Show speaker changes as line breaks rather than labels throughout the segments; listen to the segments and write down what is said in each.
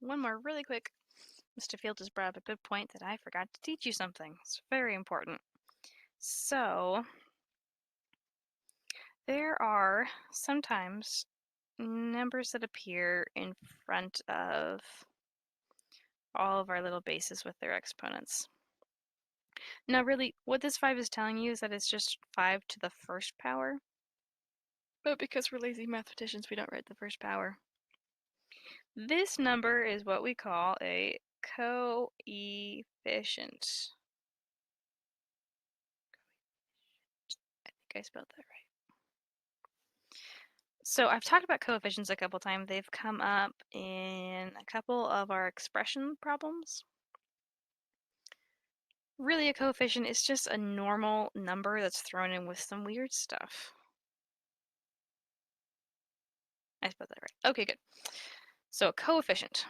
one more really quick. Mr. Field just brought up a good point that I forgot to teach you something. It's very important. So, there are sometimes numbers that appear in front of all of our little bases with their exponents. Now, really, what this 5 is telling you is that it's just 5 to the first power. But because we're lazy mathematicians, we don't write the first power. This number is what we call a coefficient. I think I spelled that right. So I've talked about coefficients a couple times. They've come up in a couple of our expression problems. Really, a coefficient is just a normal number that's thrown in with some weird stuff. I spelled that right. Okay, good. So a coefficient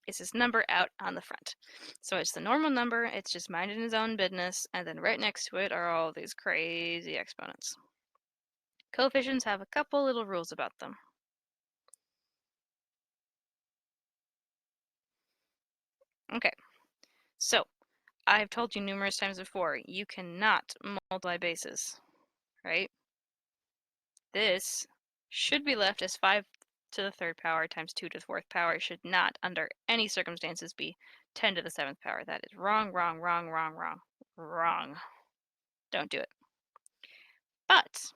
is this number out on the front. So it's the normal number, it's just minding its own business, and then right next to it are all these crazy exponents. Coefficients have a couple little rules about them. Okay, so I've told you numerous times before, you cannot multiply bases, right? This should be left as 5 to the third power times 2 to the fourth power. It should not, under any circumstances, be 10 to the seventh power. That is wrong, wrong, wrong, wrong, wrong, wrong. Don't do it. But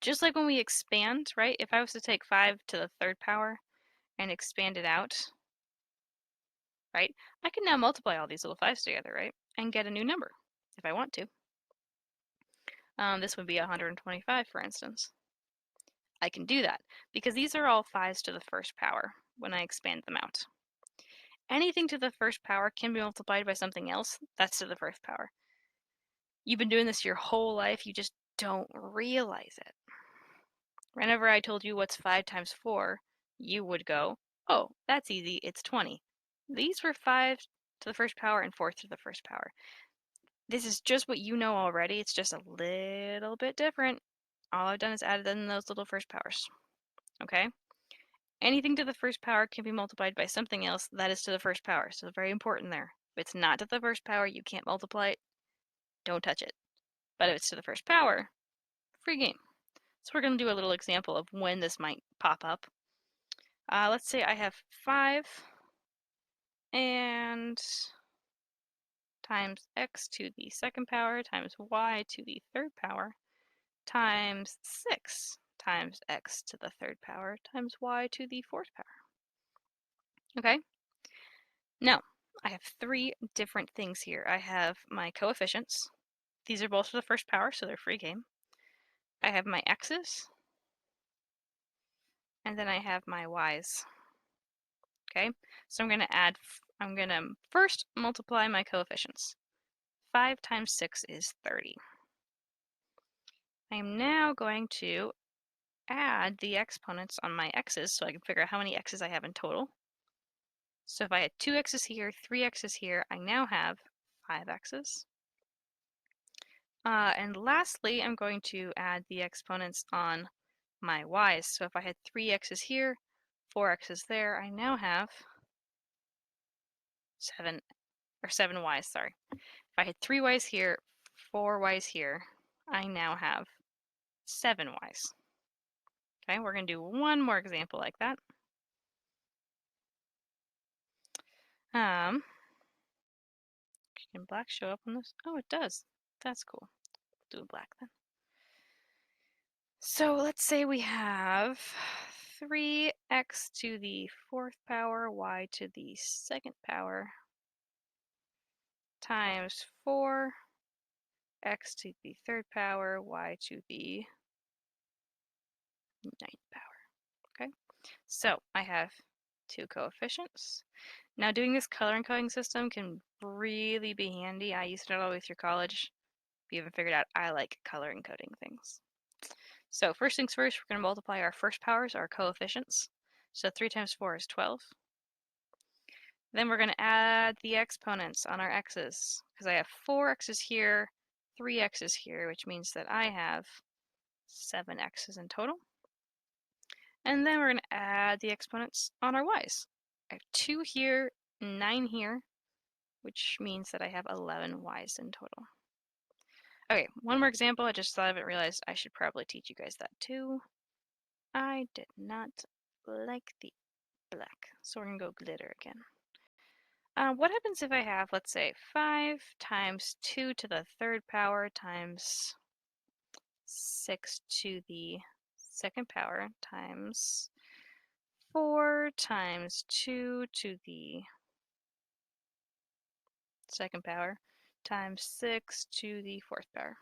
just like when we expand, right? If I was to take 5 to the third power and expand it out, right? I can now multiply all these little 5's together, right? And get a new number if I want to. This would be 125, for instance. I can do that because these are all 5's to the first power when I expand them out. Anything to the first power can be multiplied by something else that's to the first power. You've been doing this your whole life, you just don't realize it. Whenever I told you what's 5 times 4, you would go, oh, that's easy, it's 20. These were 5 to the first power and 4 to the first power. This is just what you know already, it's just a little bit different. All I've done is added in those little first powers, okay? Anything to the first power can be multiplied by something else that is to the first power, so very important there. If it's not to the first power, you can't multiply it, don't touch it. But if it's to the first power, free game. So we're going to do a little example of when this might pop up. Let's say I have 5 and times x to the second power times y to the third power times 6 times x to the third power times y to the fourth power. Okay? Now, I have 3 different things here. I have my coefficients. These are both to the first power, so they're free game. I have my x's, and then I have my y's. Okay, so I'm going to first multiply my coefficients. 5 times 6 is 30. I am now going to add the exponents on my x's so I can figure out how many x's I have in total. So if I had 2 x's here, 3 x's here, I now have 5 x's. And lastly, I'm going to add the exponents on my y's. So if I had 3 x's here, 4 x's there, I now have 7 y's, sorry. If I had 3 y's here, 4 y's here, I now have 7 y's. Okay, we're going to do one more example like that. Can black show up on this? Oh, it does. That's cool. Do black then. So let's say we have 3x to the fourth power, y to the second power, times 4x to the third power, y to the ninth power. Okay, so I have 2 coefficients. Now doing this color encoding system can really be handy. I used it all the way through college. If you haven't figured out, I like color encoding things. So first things first, we're going to multiply our first powers, our coefficients. So 3 times 4 is 12. Then we're going to add the exponents on our x's, because I have 4 x's here, 3 x's here, which means that I have 7 x's in total. And then we're going to add the exponents on our y's. I have 2 here, 9 here, which means that I have 11 y's in total. Okay, one more example. I just thought of it, realized I should probably teach you guys that too. I did not like the black, so we're going to go glitter again. What happens if I have, let's say, 5 times 2 to the third power times 6 to the second power times 4 times 2 to the second power times 6 to the fourth power.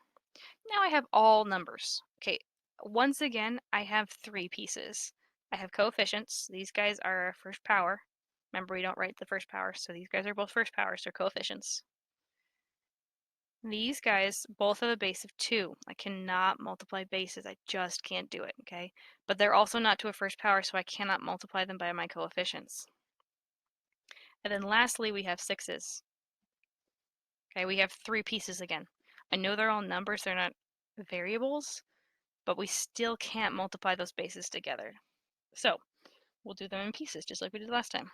Now I have all numbers. Okay, once again, I have 3 pieces. I have coefficients. These guys are first power. Remember, we don't write the first power, so these guys are both first powers, so coefficients. These guys both have a base of 2. I cannot multiply bases. I just can't do it, okay? But they're also not to a first power, so I cannot multiply them by my coefficients. And then lastly, we have 6's. Okay, we have 3 pieces again. I know they're all numbers, they're not variables, but we still can't multiply those bases together. So we'll do them in pieces, just like we did last time.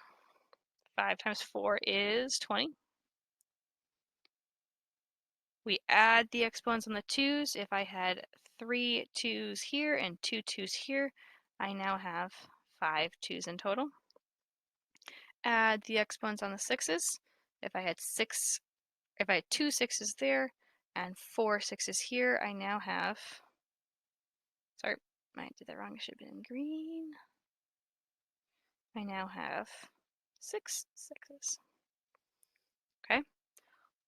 5 times 4 is 20. We add the exponents on the 2's. If I had 3 2's here and 2 2's here, I now have 5 2's in total. Add the exponents on the 6's. If I had 2 6's there and 4 6's here, I now have, sorry, I did that wrong, it should have been in green. I now have 6 6's. Okay,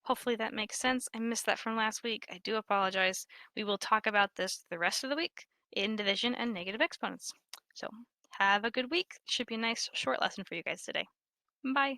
hopefully that makes sense. I missed that from last week. I do apologize. We will talk about this the rest of the week in division and negative exponents. So have a good week. Should be a nice short lesson for you guys today. Bye.